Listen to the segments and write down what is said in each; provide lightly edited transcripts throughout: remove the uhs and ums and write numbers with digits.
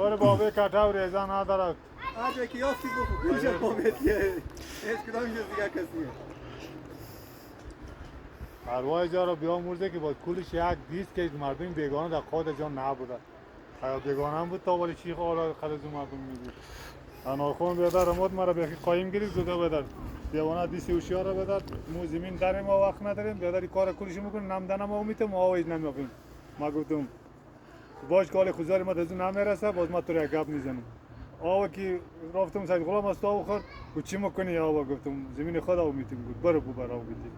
بار بابه کتا و ریزا ندارد آجا که یافتی بخو کجا بابتیه هیچ کدام جز دیگه کسیه ارواح جا را بیامرزه که باید کلش یک دیست که مردم بیگانه در خود جان نبوده اگر بیگانه هم بود تا ولی چی حالا خرز مردم میبود اناخون بیادر رمود مرا بیخی قایم گرید گوده بیادر بیوانه دیسی اوشیار را بیادر مو زمین در ما وقت نداریم بیادر کار کلش میکنیم نمدن ما میتیم ما آویز نمیافیم ما گفتم باش کالی خوزاری ما دزو نمیرسه باز ما تو را گپ میزنم آوا که رفتم سید غلام است آوا خورد و چی میکنی آوا گفتم زمین خود آوا میتیم گفت برو بو برو بیتی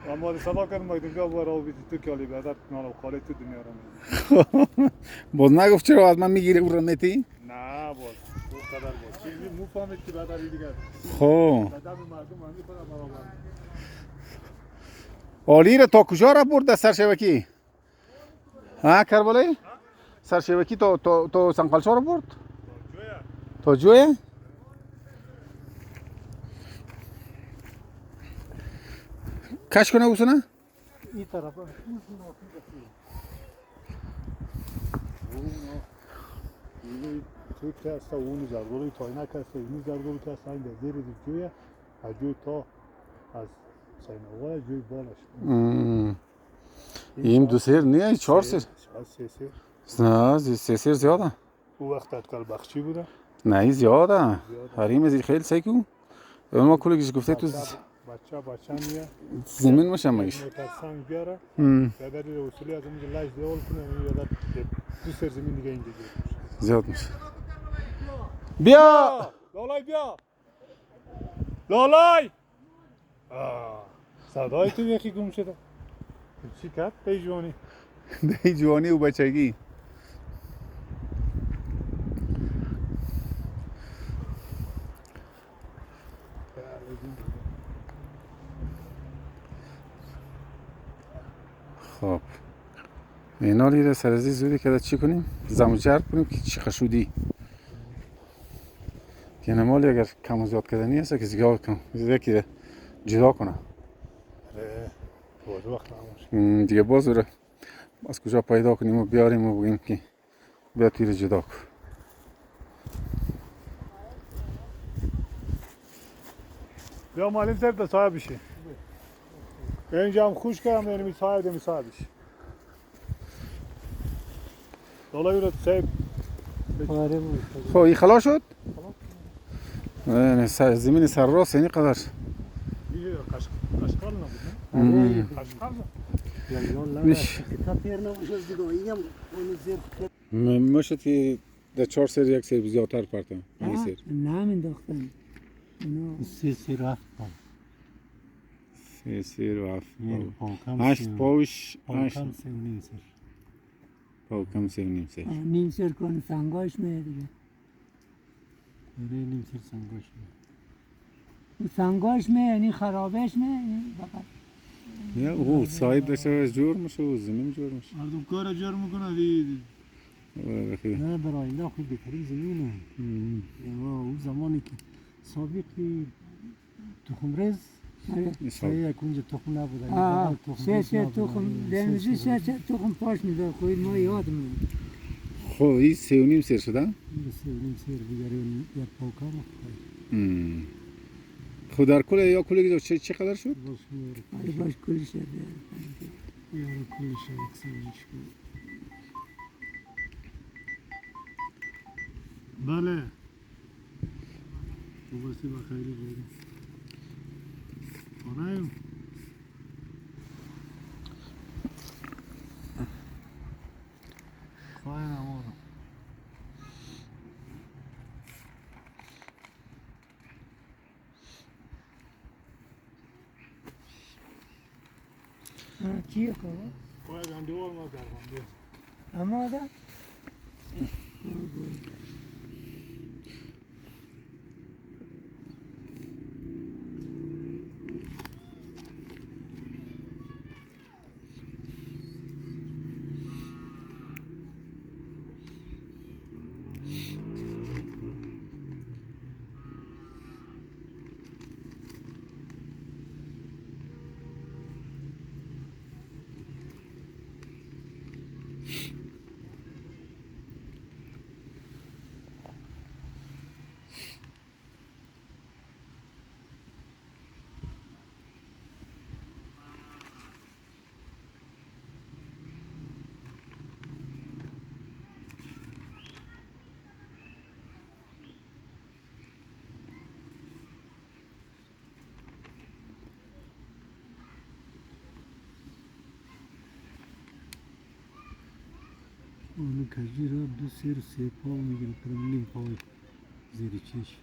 اما صدا کردم ما گفتم بیا برو بیتی تو کالی بیادر نالا خالی تو دنیا را میدی باز نگفت چرا از من میگیری او را میتی؟ نه باز او قدر باز چیزی مو فهمید که بیادر دیگر خب قدم مردم همی خود برابر عالی را تا کجا را برد سرشبکی؟ ها کربلایی؟ سرشبکی تا سنقلچا را برد؟ تا جویه؟ کش کنه اوسونه؟ این طرف تو که هسته اون زرگوری تاینک هسته این زرگوری که هسته این در زیر جویه از جوی تا از سینوار جوی بالش این دو سیر نه چهار سیر سه سیر نه سه سیر زیاده او وقت اتکال بخشی بوده نه این زیاده حریم از خیلی سیکو ما کلی گفته تو بچه نیه زمین میشه مگیش موتر سنگ بیاره بیادر اصولی از اونجا لایش دیوال کنه و بیادر دو سر زمین دیگه اینجا زیاد میشه بیا لالای بیا لالای صدای تو یکی گم شده چی کرد پیجوانی دی جوانی و بچگی خب اینا لیره سرزی زودی که چی کنیم؟ زمو جرد کنیم که چی خشودی که نمالی اگر کم و زیاد کردنی هست که زیاد کن یکی جدا کنه باز وقت نماشه دیگه باز رو از کجا پیدا کنیم و بیاریم و بگیم که بیا تیر جدا کن بیا مالیم سر به سایه بشه اینجا هم خوش کردم یعنی سایه دمی سایه بشه لالای رو سیب خب این خلا شد؟ زمین سر راست یعنی قدر قشقال نبود نه؟ قشقال میش مشت که در 4 سر یک سر زیادتر پرتم این سر نه مینداختم سه سیر هفت پا 3 سر و 7 پاکم 8 پاوش 8 پاکم سه و نیم سیر پاکم 3 و نیم سر نیم سر کن سنگاش میه دیگه نیم سیر سنگاش سنگاش میه یعنی خرابش میه یعنی فقط یا او سایت داشته جور میشه و زمین جور میشه مردم کار جار میکنه نه برای اینا خوب بهترین زمینه اون زمانی که سابقی تخمرز سه یک اونجا تخم نبوده سه تخم دنزی سه تخم پاش میده خوی ما یادمون خب این 3 و نیم سر شده؟ سه و نیم سیر دیگر یک پاکم خود در کل یا کل چه قدر شد؟ باش کلی شده یارو کلش یک سرش بله مبارسی بخیری بودیم خانه خواهی نمارم چیه خواه؟ باید گنده وال ما در گنده اما آدم؟ اونو کجی را 2 سر 3 پا میگیره کنم نیم پای زیر چش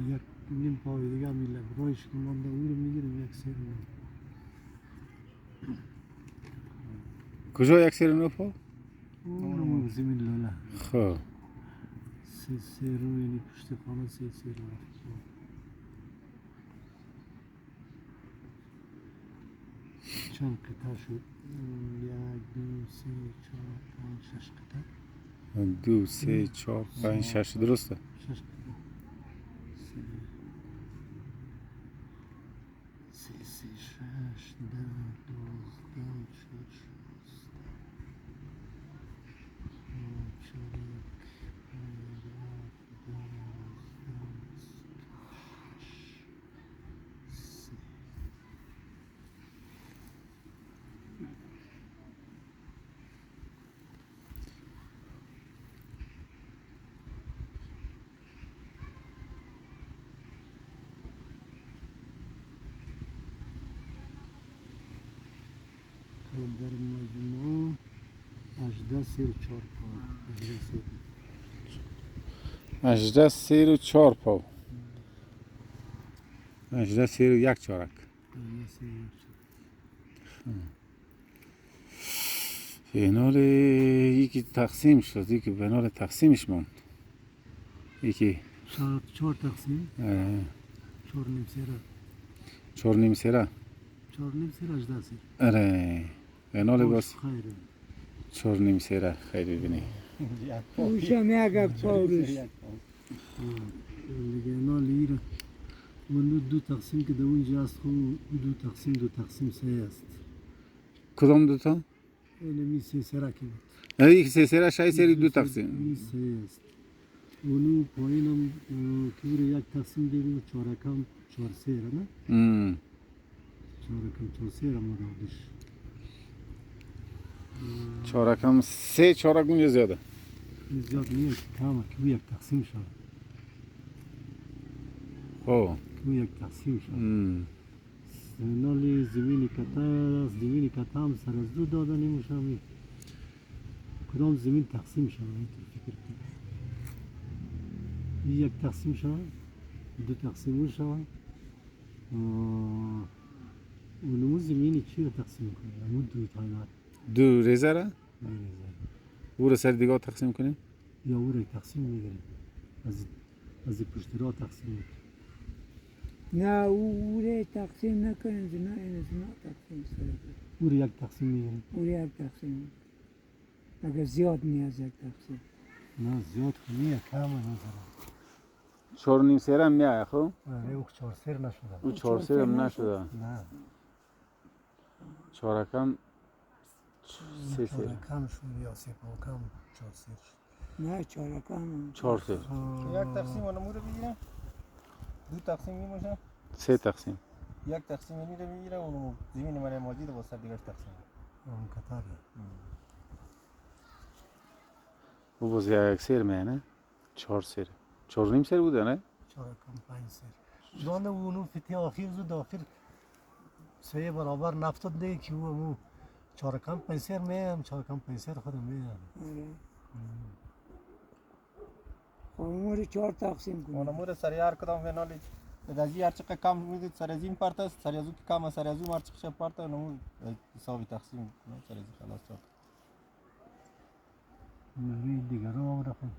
یک نیم پای دیگه میلم رایش که مانده او رو میگیرم یک سر میگیرم کجا یک سر نو پا؟ اونو زمین لاله خب سه رو یعنی پشت خانه سه رو چند قطعه شد 1 2 3 4 5 6 قطعه 2 3 4 5 6 درسته 6 قطعه 3 6 10 در مجموع 18 سر 4 پا 18 سر و 4 پا 18 سر و یک چارک بنال یکی تقسیم شد یکی بنال تقسیمش موند یکی 4 تقسیم 4 نیم سر 4 نیم سره 4 نیم سر 18 سر اره بنال باز خیره 4 نیم سره خیلی ببینی اوشم یک پاروش دیگه اینا لیره منو 2 تقسیم که در اونجا هست خود 2 تقسیم 3 است کدام دوتا؟ اینه می 3 سره که یک سه سره شای سری 2 تقسیم این 3 است اونو پایینم که یک تقسیم دیگه 4 کم 4 سره نه 4 کم 4 سره مرادش چارکم 3 چارک اونجا زیاده زیاد نیست کمه که یک تقسیم شد خب که یک تقسیم شد نالی زمینی کتا زمینی کتا هم سر از 2 داده نمیشه کدام زمین تقسیم شد فکر کنم یک تقسیم شد 2 تقسیم شد اونمو زمینی چی رو تقسیم کنیم اون 2 تایلات 2 ریزه را او را سر دیگه تقسیم کنیم یا او را تقسیم میگیریم از پشت را تقسیم میگیریم نه او رو تقسیم نکنیم زنا این زنا تقسیم سره او را یک تقسیم میگیریم او رو یک تقسیم اگر زیاد نیاز یک تقسیم نه زیاد خونیه کم نظره 4 نیم سره هم میایه خب او 4 سر نشده او 4 سره هم نشده نه چارکم 3 4 سره کم شد یا 3 پا کم 4 سر نه چارکم 4 سر یک تقسیم اونمو رو بگیرم 2 تقسیم میمونه 3 تقسیم یک تقسیم اینی رو میگیره اونمو زمین من ماجید واسه دیگه تقسیم اون کتابه او باز یک سر میانه 4 سر 4 نیم سر بوده نه 4 کم 5 سر دانه اونو فتی آخر زود آخر 3 برابر نفتاد دیگه که او 4 کم 5 سر میم 4 کم 5 سر خودم میم خب اون رو 4 تقسیم کنیم اونمو رو سر هر کدام فنالی دازی هر چقدر کم میدید سر از این پارت است سر از اون که کم سر از اون هر چقدر پارت اونمو حسابی تقسیم کنم سر از این خلاص شد مری دیگه رو هم رفتم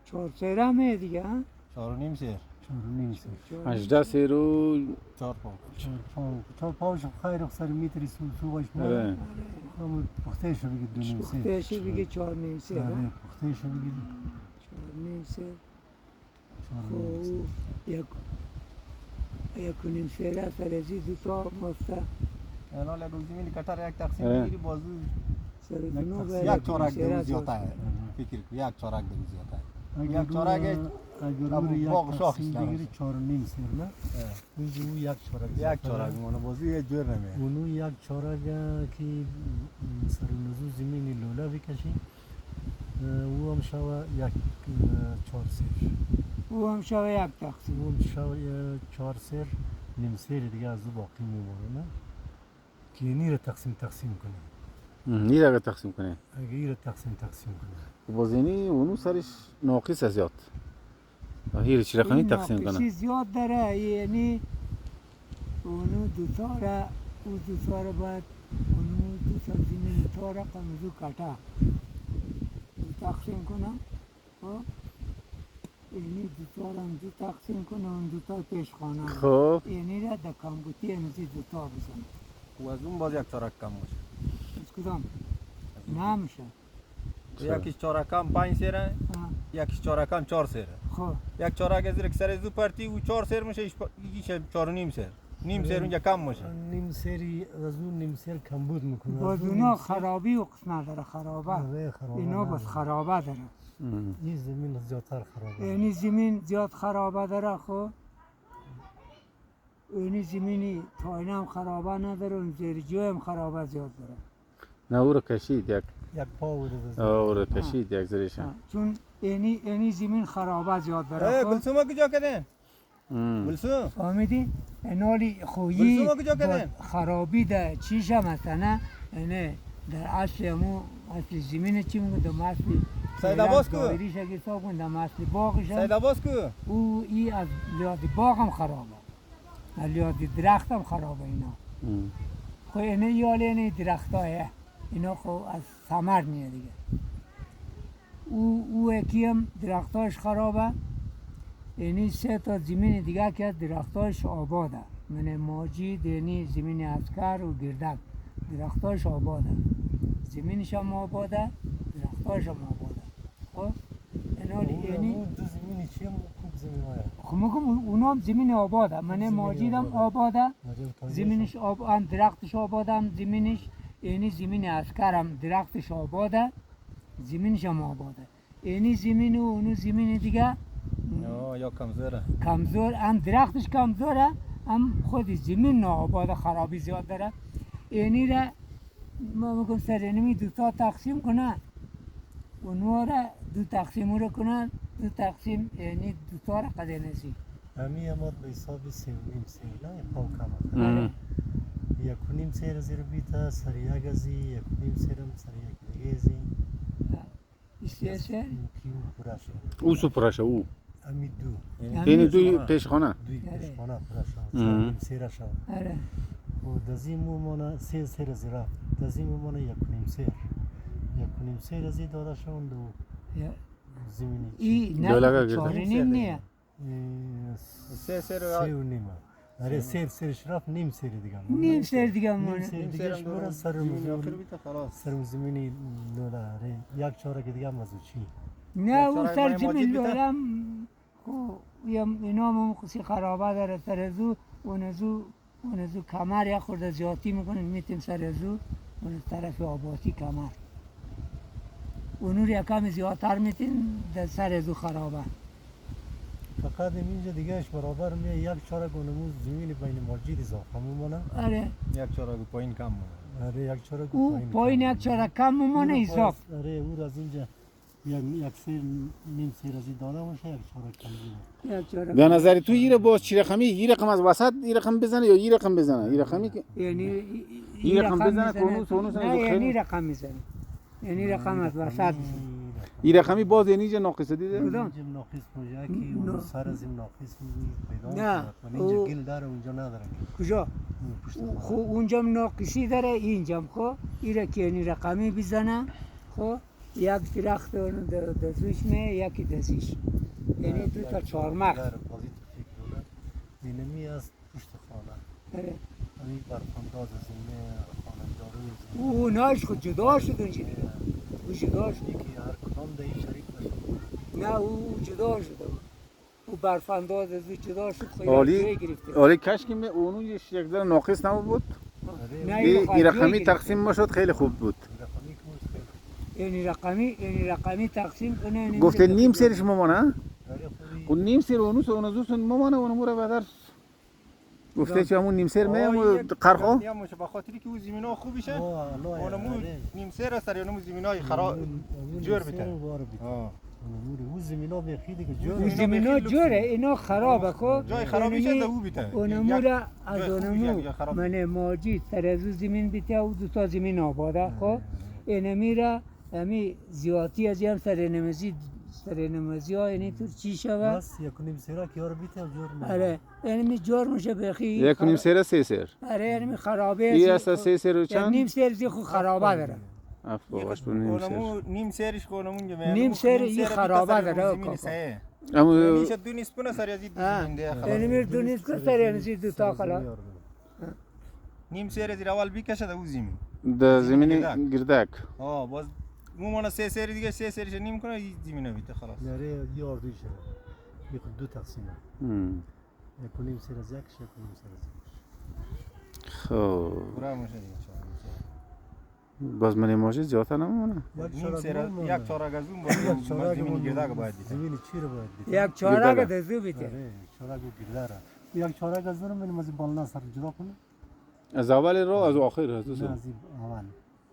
4 سره همه دیگه ها 4 و نیم سر 4 نیم سر 18 سر و 4 پا 4 پاوش خیر سر میتری سوقش آره همون پخته شو بگید 2 نیم سر پختهشو بگه 4 نیم سر آره پخته شو بگید 4 نیم سر 4 نیم سر یک نیم سره سر از این 2 تا مفته فنال اگر زمین کتر یک تقسیم آره. میگیری بازو سر دونو یک چارک دو زیاده فکر کن یک چارک دو زیاده یک چارک اگر اما او یک باغ شاخ تقسیم اسلام بگیری 4.5 سر نه اونجا او یک چارک یک چارک میمونه بازی یه جور نمیه اونو یک چارک که سر نزو زمینی لوله بکشی او هم شوه یک 4 سر او هم شوه یک تقسیم او هم شوه 4 سر نیم سر دیگه از او باقی میمونه نه که اینی را تقسیم کنه این را تقسیم کنه اگه این را تقسیم کنه بازینی اونو سرش ناقص از زیاد هیر چی رقمی این تقسیم ناقصی کنه زیاد داره یعنی اونو دوتا را او دوتا را باید اونو دوتا زمین تا رقم دو کتا تقسیم کنم یعنی دوتا را هم دو تقسیم کنم اون دوتا پیش خانه خب یعنی را در کمبوتی امزی دوتا بزن و از اون باز یک چارک کم باشه از کدام نمیشه یکیش چارکم 5 سره آه. یکیش چارکم 4 سره خب یک چارک از یک سر زو پرتی و 4 سر میشه یکیش 4 و نیم سر نیم سر اونجا کم میشه نیم سری از اون نیم سر کمبود میکنه باز اونا خرابی و قسمت داره خرابه اینا باز خرابه داره این زمین زیادتر خرابه یعنی زمین زیاد خرابه داره خب یعنی زمینی تاینه هم خرابه نداره اون زیرجو هم خرابه زیاد داره نه او رو کشید یک یک پا بوده او رو کشید یک زرش چون یعنی زمین خرابه زیاد داره خب گلسوما کجا کردن گلسوم فهمیدی؟ انالی خویی گلسوما کجا کردن خرابی ده چیشه مثلا اینه در اصل همو اصل زمین چی میگه در اصل سید عباس کو؟ دایریش اگه حساب کن در اصل باغش سید عباس کو او ای از لیاد باغ هم خرابه از لیاد درخت هم خرابه اینا خب اینه یالی اینه درخت های اینا خب از ثمر نیه دیگه او یکی هم درختاش خرابه یعنی 3 تا زمین دیگه که درختاش آباده من ماجید یعنی زمین اسکر و گردک درختاش آباده زمینش هم آباده درختاش هم آباده خب یعنی اون دو زمینی چی هم خوب زمین های خب میگم اونا هم زمین آباده من ماجید هم آباده زمینش هم درختش آباده هم زمینش یعنی زمین اسکر هم درختش آباده زمینش هم آباده یعنی زمین و اونو زمین دیگه یا کمزوره کمزور هم درختش کمزوره هم خود زمین ناآباد خرابی زیاد داره اینی را ما میگم سرینمی دوتا تقسیم کنه اونو را دو تقسیم رو کنن دو تقسیم یعنی دوتا را قده نسی همی اماد به حساب 3.5 سر نه پاو کمه 1.5 سر زیر بیتا سر یک ازی 1.5 سر هم سر یک دیگه ازی استیسه کیو پراشه او سو پراشه او همی دو این دوی پیشخانه دوی پشخانه پراشه سر شد آره و دزیمو مانا 3 سر زیرا دزیمو مانا 1.5 سر 1.5 سر ازی داده شون دو زمینی ای دولگه نه چارینیم نیه 3 سر 3.5 آره سر شرف نیم سر دیگه نیم سر دیگه نیم مونه سر دیگه شماره سر زمینی لولا آره یک چارک دیگه هم از چی نه او سر زمین لولم اینا هم خسی خرابه داره سر ازو اونزو کمر یک خورده زیادی میکنه میتیم سر ازو اون طرف آباسی کمر اونو رو یکم زیادتر میتیم در سر ازو خرابه فقط اینجا دیگهش برابر میه یک چارک اونموز زمین بین ماجید اضافه میمونه آره یک چارک پایین کم مونه آره یک چارک او پایین یک چارک کم میمونه اضافه آره او از اینجا یک سر نیم سر ازی داده باشه یک چارک کم میمونه یک چارک به نظر تو این باز چی رقمی این رقم از وسط این رقم بزنه یا این رقم بزنه این رقمی که یعنی این رقم بزنه کونوس نه یعنی رقم میزنه یعنی رقم از وسط میزنه این رقمی باز یعنی اینجا ناقص دیده کدام؟ اینجا ناقص میشه که اون سر از این ناقص پیدا نه، میکنه اینجا گل داره اونجا نداره کجا؟ اون پشت خب اونجا ناقصی داره اینجا خب این که یعنی رقمی بزنه خب یک درخت دزوش میه یکی دزیش یعنی دو تا چهارمخ اینمی از پشت خانه این برفانداز زمینه خانه داروی اوناش خود جدا شد اونجا او جدا شد یکی هر کدام ده این شریک نشد نه او جدا شد او برفانداز از او جدا شد خیلی عالی گرفته عالی کاش که اونو یک ذره ناقص نبود نه این رقمی تقسیم میشد خیلی خوب بود یعنی رقمی تقسیم کنه گفته نیم سرش ممانه اون نیم سیر اونوس مامانه اونمو رو بدر گفته چه همون نیم سیر میام قرخو میشه به خاطری که اون زمینا خوب بشه اونمو نیم سیر سر اونمو زمینای خراب جور بده اون زمینا بخی دیگه جور اون زمینا جوره اینا خرابه خب جای خراب میشه او بیته اونمو را از اونمو من ماجی سر از اون زمین بیته و دو تا زمین آباده خب اینمی را همی زیادی از هم سر نمازی ها یعنی تو چی شوه بس یک نیم سیرا که یار بیته جور میشه آره اینمی جور میشه بخی یک نیم سیر سه سیر آره اینمی خرابه ای است سه سیر و چند نیم سیر زی خو خرابه داره افواش بر نیم سیر اونمو نیم سیرش که اونمو نیم سیر این خرابه داره اما میشه دو نیسپونه سر از زمین ده اینمی دو نیست که سر اینمی دو تا خلا نیم سیر زیر اول بیکشه ده او زمین در زمین گردک باز مامان سه سری دیگه سه سریش نیم کنه زمینه بیته خلاص نره یار دوی شده میخواد دو تقسیمه یک نیم سیر از یکش یک نیم سیر از یکش خب برای میشه دیگه باز من ماجی زیادتر نمونه نیم سیر یک چهارک از اون باید زمین گردک باید بیته زمین چی رو باید بیته یک چهارک دزو بیته آره چهارک و گرده را یک چهارک از اون من مزی بالنا سر جدا کنه از اول رو از آخر از نه دوست از اول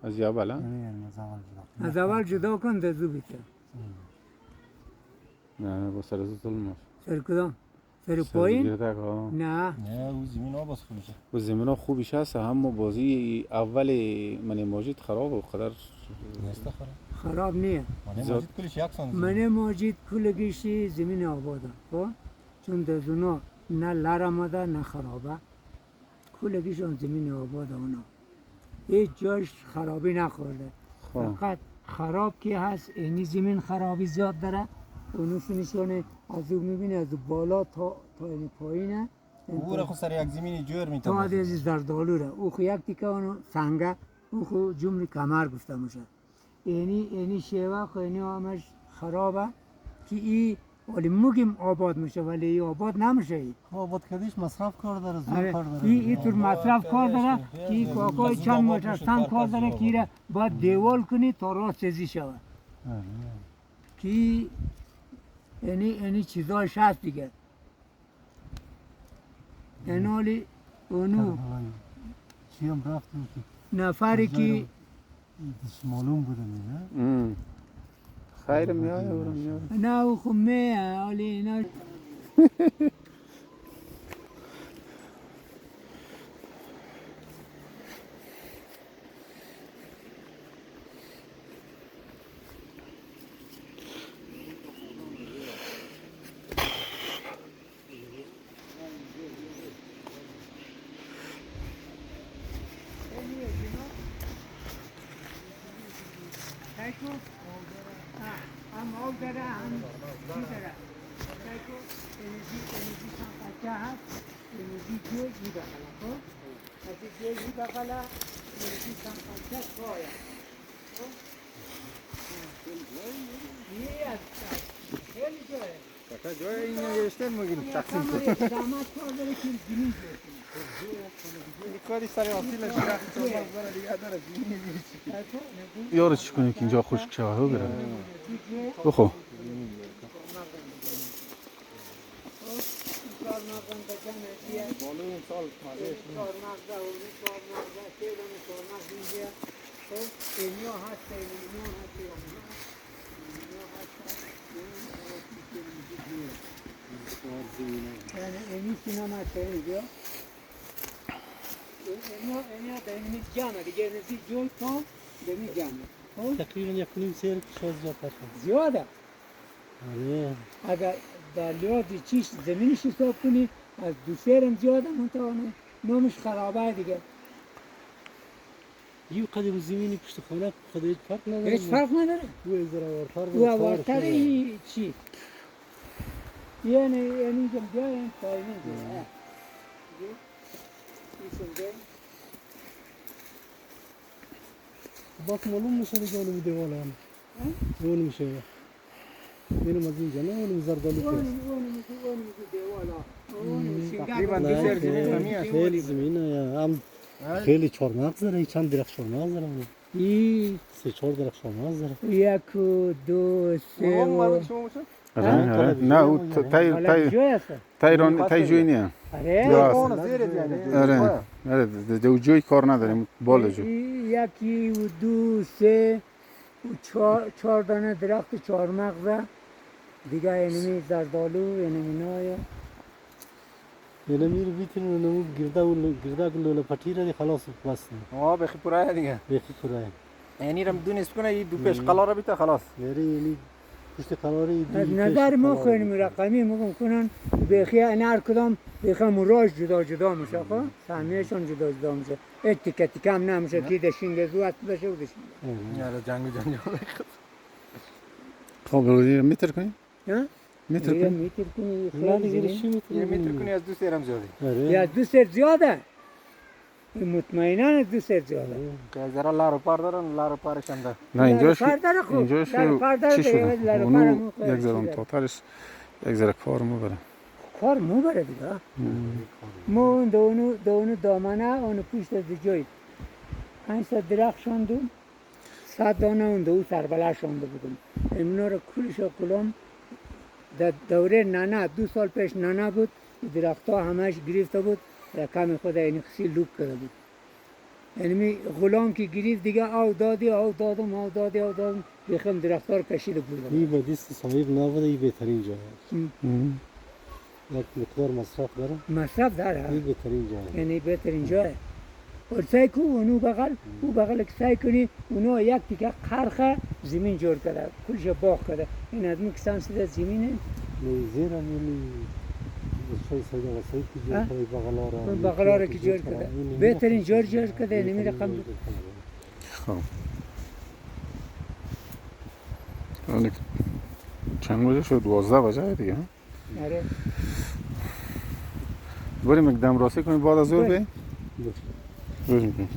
از اول ها از اول جدا از اول جدا کن دزو بیته نه با سر از ظلم سر کدام سر پایین گردک ها نه او زمین ها باز خوب میشه و زمین ها خوبیش هست اما بازی اول من ماجید خراب و قدر نیست خراب نیه من ماجید کلش یک سان من ماجید کلگیشی زمین آباده خب چون دزونا نه لر آمده نه خرابه کلگیشون زمین آباده اونا هیچ جاش خرابی نخورده فقط خراب که هست اینی زمین خرابی زیاد داره اونوش نشونه از اون میبینه از بالا تا این پایینه او را خود سر یک زمینی جور تا میتونه از زردالوره او خو یک تیکه اونو سنگه او خو جمله کمر گفته میشه اینی شیوه خو اینی همش خرابه که ای ولی مگیم آباد میشه ولی ای آباد نمیشه ای آباد کردیش مصرف کار داره زور کار داره ای طور مصرف کار داره که ای کاکای چند مترستان کار داره که ایره باید دیوال کنی تا راه سزی شود که اینی چیزایش هست دیگه اینالی اونو چی هم رفتیم که نفری که معلوم بوده نه خیر میاد و میاد نه او خو میه ولی اینا هم آب داره هم چی داره انرژی سنقچه هست انرژی جوی ای بخلا خب از این جوی ای بخلا انرژی سنقچه باید خیلی جوه تا جای این نوشته میگیم تقسیم کنیم زحمت کار داره که زمین این کاری سر اصیلش رفت تو باز داره دیگه داره زمینی یارو چی کنه که اینجا خشک شود ها برم بخو بالون سال مادهش اینی سینما شهری اینا دمی جامه دیگه نزدیک جوی کن دمی جامه تقریبا یک نیم سیر شاید زیادتر زیاده آره اگر در لحاظ چیش زمینش حساب کنی از دو سیرم زیاده منطقه نامش خرابه دیگه یه قدر زمینی پشت خانه قدر هیچ فرق نداره هیچ فرق نداره او ازرا وارتر او وارتر چی یعنی جم بیایم پایین باک معلوم میشه دیگه اونم دیوال هم اون میشه اینم از اینجا نه اونم زردالو که تقریبا دو سر زمین همی است خیلی زمینه هم خیلی چهارمغز داره چند درخت چهارمغز داره ای سه چهار درخت چهارمغز داره یک و دو سه و آره نه او حالا جای است تای جوی نیه آره یا اون زیر دیگه آره آره دو جوی کار نداریم بالا جو یکی و دو سه و چهار دانه درخت چهار مغزه دیگه اینمی زردالو اینمی نای یعنی میره بیتین نمو گرده لوله پتی را دی خلاص بس آه بخی پورای دیگه بیخی پرای یعنی رم دونست کنه این دو پیش قلاره بیته خلاص یعنی پشت قراری از نظر ما خیلی رقمی مگم کنن بیخی این هر کدام بیخی مراج جدا میشه خب سهمیهشون جدا میشه تیکه تیکه هم نمیشه که دشینگ زو هست بشه و دشینگ یاره جنگو خب برودی متر کنیم نه؟ متر دیگه کنیم میتر کنی نه خیلی دیگه زمین. چی یه میتونی متر کنی از دو سرم زیاده یا دو سر زیاده مطمئنا دو سر زیاده که ذرا لارو پار دارن لارو پارش هم دار نه اینجاش لر پرداره خوب. اینجاش لر پرداره چی که شده لر اونو پرداره خوب. یک ذره تاترش یک ذره کار مو بره کار مو بره دیگه مو اون دامنه اون پشت از جای 500 درخت شاندم 100 دانه اون دو سربله شانده بودم اینا رو کلش و کلام در دوره ننه 2 سال پیش ننه بود درخت ها همش گرفته بود رقم خود این خسی لوب کرده بود یعنی غلام که گرفت دیگه او دادم بخم درخت ها رو کشیده بودم این به دست صاحب نبوده این بهترین جای است یک مقدار مصرف داره مصرف داره این بهترین جای است یعنی بهترین جای اور سعی کو اونو بغل که سعی کنی اونو یک دیگه قرخه زمین جور کرده کلش باغ کرده این آدمی که سمسیده زمینه زیرا میلی شای سایده و سایده که جور کرده بغلا را بغلا را که جور کرده بهترین جور کرده نمی رقم خب اون چند بجه شد 12 بجه دیگه آره بریم یک دم راستی کنیم بعد از ظهر باشه. بریم